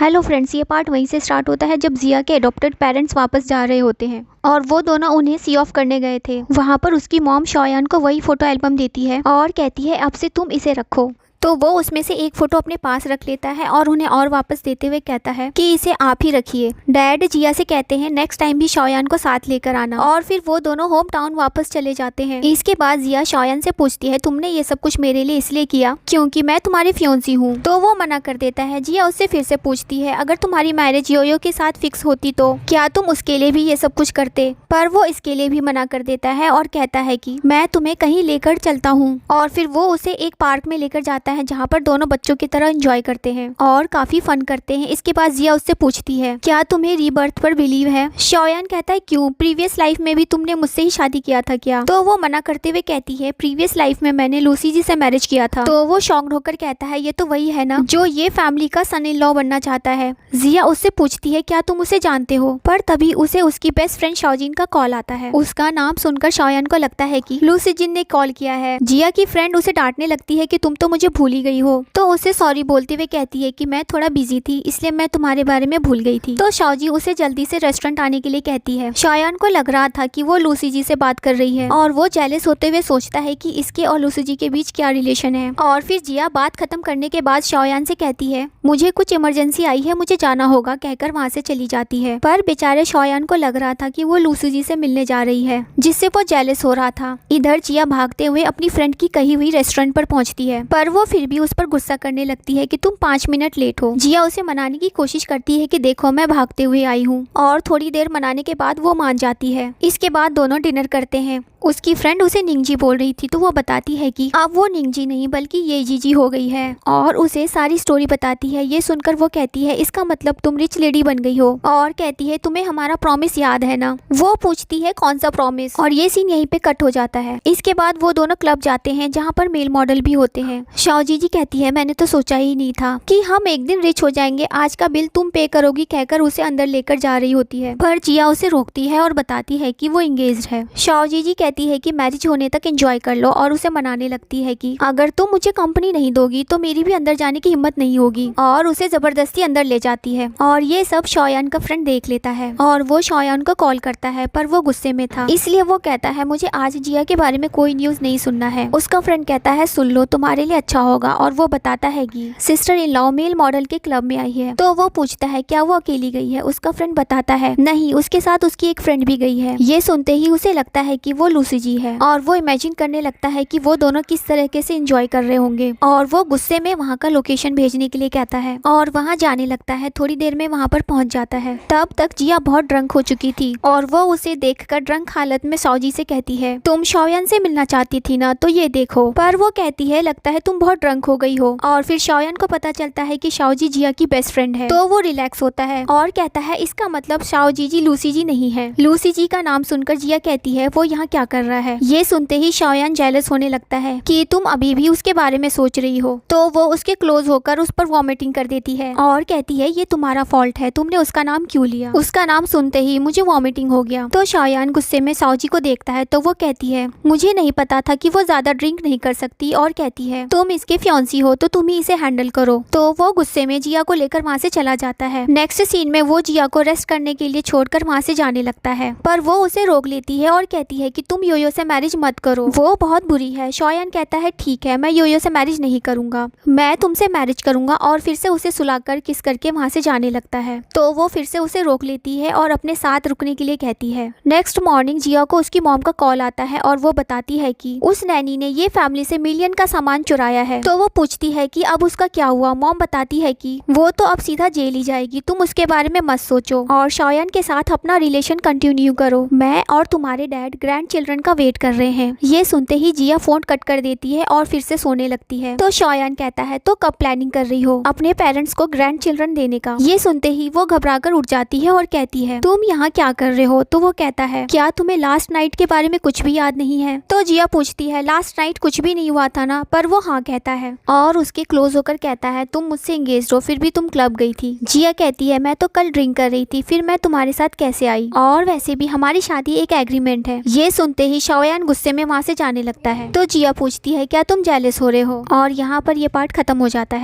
Hello friends, ये part वहीं से स्टार्ट होता है जब जिया के अडॉप्टेड पेरेंट्स वापस जा रहे होते हैं और वो दोनों उन्हें सी ऑफ करने गए थे। वहाँ पर उसकी मॉम शौयान को वही फोटो एल्बम देती है और कहती है अब से तुम इसे रखो। तो वो उसमें से एक फ़ोटो अपने पास रख लेता है और उन्हें और वापस देते हुए कहता है कि इसे आप ही रखिए। डैड जिया से कहते हैं नेक्स्ट टाइम भी शौयान को साथ लेकर आना और फिर वो दोनों होम टाउन वापस चले जाते हैं। इसके बाद जिया शौयान से पूछती है तुमने ये सब कुछ मेरे लिए इसलिए किया क्योंकि मैं तुम्हारी फियोंसी हूँ। तो वो मना कर देता है। जिया उससे फिर से पूछती है अगर तुम्हारी मैरिज योयो के साथ फिक्स होती तो क्या तुम उसके लिए भी ये सब कुछ करते, पर वो इसके लिए भी मना कर देता है और कहता है कि मैं तुम्हें कहीं लेकर चलता हूँ। और फिर वो उसे एक पार्क में लेकर जाता है जहाँ पर दोनों बच्चों की तरह एंजॉय करते हैं और काफी फन करते हैं। इसके बाद जिया उससे पूछती है क्या तुम्हें रीबर्थ पर बिलीव है। शौयान कहता है क्यों, प्रीवियस लाइफ में भी तुमने मुझसे ही शादी किया था क्या। तो वो मना करते हुए कहती है प्रीवियस लाइफ में मैंने लूसी जी से मैरिज किया था। तो वो शॉक्ड होकर कहता है ये तो वही है ना जो ये फैमिली का सन इन लॉ बनना चाहता है। जिया उससे पूछती है क्या तुम उसे जानते हो, पर तभी उसे उसकी बेस्ट फ्रेंड शाओजिन का कॉल आता है। उसका नाम सुनकर शौयान को लगता है कि लूसी जिन ने कॉल किया है। जिया की फ्रेंड उसे डांटने लगती है कि तुम तो मुझे भूल ही गई हो। तो उसे सॉरी बोलते हुए कहती है कि मैं थोड़ा बिजी थी इसलिए मैं तुम्हारे बारे में भूल गई थी। तो शाओजी उसे जल्दी से रेस्टोरेंट आने के लिए कहती है। शौयान को लग रहा था कि वो लूसी जी से बात कर रही है और वो जेलस होते हुए सोचता है कि इसके और लूसी जी के बीच क्या रिलेशन है। और फिर जिया बात खत्म करने के बाद शौयान से कहती है मुझे कुछ इमरजेंसी आई है, मुझे जाना होगा, कहकर वहाँ से चली जाती है। पर बेचारे शौयान को लग रहा था कि वो लूसी जी से मिलने जा रही है जिससे वो जेलस हो रहा था। इधर जिया भागते हुए अपनी फ्रेंड की कही हुई रेस्टोरेंट पर पहुँचती है, पर वो फिर भी उस पर गुस्सा करने लगती है कि तुम 5 मिनट लेट हो। जिया उसे मनाने की कोशिश करती है कि देखो मैं भागते हुए आई हूँ और थोड़ी देर मनाने के बाद वो मान जाती है। इसके बाद दोनों डिनर करते हैं। उसकी फ्रेंड उसे निंगजी बोल रही थी तो वो बताती है कि अब वो निंगजी नहीं बल्कि ये जीजी हो गई है और उसे सारी स्टोरी बताती है। ये सुनकर वो कहती है इसका मतलब तुम रिच लेडी बन गई हो और कहती है तुम्हें हमारा प्रॉमिस याद है ना। वो पूछती है कौन सा प्रॉमिस, और ये सीन यहीं पे कट हो जाता है। इसके बाद वो दोनों क्लब जाते हैं जहाँ पर मेल मॉडल भी होते हैं। शाओजी जी कहती है मैंने तो सोचा ही नहीं था कि हम एक दिन रिच हो जाएंगे, आज का बिल तुम पे करोगी, कहकर उसे अंदर लेकर जा रही होती है। पर जिया उसे रोकती है और बताती है कि वो इंगेज्ड है। शाओजी जी कहती है कि मैरिज होने तक एंजॉय कर लो और उसे मनाने लगती है कि अगर तुम मुझे कंपनी नहीं दोगी तो मेरी भी अंदर जाने की हिम्मत नहीं होगी, और उसे जबरदस्ती अंदर ले जाती है। और ये सब शौयान का फ्रेंड देख लेता है और वो शौयान को कॉल करता है, पर वो गुस्से में था इसलिए वो कहता है मुझे आज जिया के बारे में कोई न्यूज नहीं सुनना है। उसका फ्रेंड कहता है सुन लो तुम्हारे लिए अच्छा होगा, और वो बताता है कि sister in law male model के क्लब में आई है। तो वो पूछता है क्या वो अकेली गई है। उसका फ्रेंड बताता है नहीं, उसके साथ उसकी एक फ्रेंड भी गई है। ये सुनते ही उसे लगता है कि वो लूसी जी है और वो इमेजिन करने लगता है कि वो दोनों किस तरीके से एंजॉय कर रहे होंगे, और वो गुस्से में वहाँ का लोकेशन भेजने के लिए कहता है और वहाँ जाने लगता है। थोड़ी देर में वहाँ पर पहुँच जाता है। तब तक जिया बहुत ड्रंक हो चुकी थी और वो उसे देखकर ड्रंक हालत में शाओजी से कहती है तुम शौयान से मिलना चाहती थी ना, तो ये देखो। पर वो कहती है लगता है तुम बहुत ड्रंक हो गई हो। और फिर शौयान को पता चलता है कि शाओजी जिया की बेस्ट फ्रेंड है, तो वो रिलैक्स होता है और कहता है इसका मतलब शाओजी जी लूसी जी नहीं है। लूसी जी का नाम सुनकर जिया कहती है वो यहाँ क्या कर रहा है। ये सुनते ही शौयान जेलस होने लगता है कि तुम अभी भी उसके बारे में सोच रही हो। तो वो उसके क्लोज होकर उस पर वॉमिटिंग कर देती है और कहती है ये तुम्हारा फॉल्ट है, तुमने उसका नाम क्यों लिया। उसका नाम सुनते ही मुझे वॉमिटिंग हो गया। तो शौयान गुस्से में शाओजी को देखता है तो वो कहती है मुझे नहीं पता था कि वो ज्यादा ड्रिंक नहीं कर सकती, और कहती है तुम इसके फियांसी हो तो तुम ही इसे हैंडल करो। तो वो गुस्से में जिया को लेकर वहाँ से चला जाता है। नेक्स्ट सीन में वो जिया को रेस्ट करने के लिए छोड़कर वहाँ से जाने लगता है, पर वो उसे रोक लेती है और कहती है कि तुम योयो से मैरिज मत करो, वो बहुत बुरी है। शौयान कहता है ठीक है मैं योयो से मैरिज नहीं करूंगा, मैं तुमसे मैरिज करूंगा, और फिर से उसे सुलाकर किस करके वहाँ से जाने लगता है। तो वो फिर से उसे रोक लेती है और अपने साथ रुकने के लिए कहती है। नेक्स्ट मॉर्निंग जिया को उसकी मॉम का कॉल आता है और वो बताती है कि उस नैनी ने ये फैमिली से मिलियन का सामान चुराया है। तो वो पूछती है कि अब उसका क्या हुआ। मॉम बताती है कि वो तो अब सीधा जेल ही जाएगी, तुम उसके बारे में मत सोचो और शौयान के साथ अपना रिलेशन कंटिन्यू करो, मैं और तुम्हारे डैड ग्रैंड चिल्ड्रन का वेट कर रहे हैं। ये सुनते ही जिया फोन कट कर देती है और फिर से सोने लगती है। तो शौयान कहता है तो कब प्लानिंग कर रही हो अपने पेरेंट्स को ग्रैंड चिल्ड्रन देने का। ये सुनते ही वो घबराकर उठ जाती है और कहती है तुम यहाँ क्या कर रहे हो। तो वो कहता है क्या तुम्हें लास्ट नाइट के बारे में कुछ भी याद नहीं है। तो जिया पूछती है लास्ट नाइट कुछ भी नहीं हुआ था ना, पर वो हाँ कहता है और उसके क्लोज होकर कहता है तुम मुझसे एंगेज्ड हो फिर भी तुम क्लब गई थी। जिया कहती है मैं तो कल ड्रिंक कर रही थी, फिर मैं तुम्हारे साथ कैसे आई, और वैसे भी हमारी शादी एक एग्रीमेंट है। ये सुनते ही शौयान गुस्से में वहाँ से जाने लगता है। तो जिया पूछती है क्या तुम जेलस हो रहे हो, और यहाँ पर ये पार्ट खत्म हो जाता है।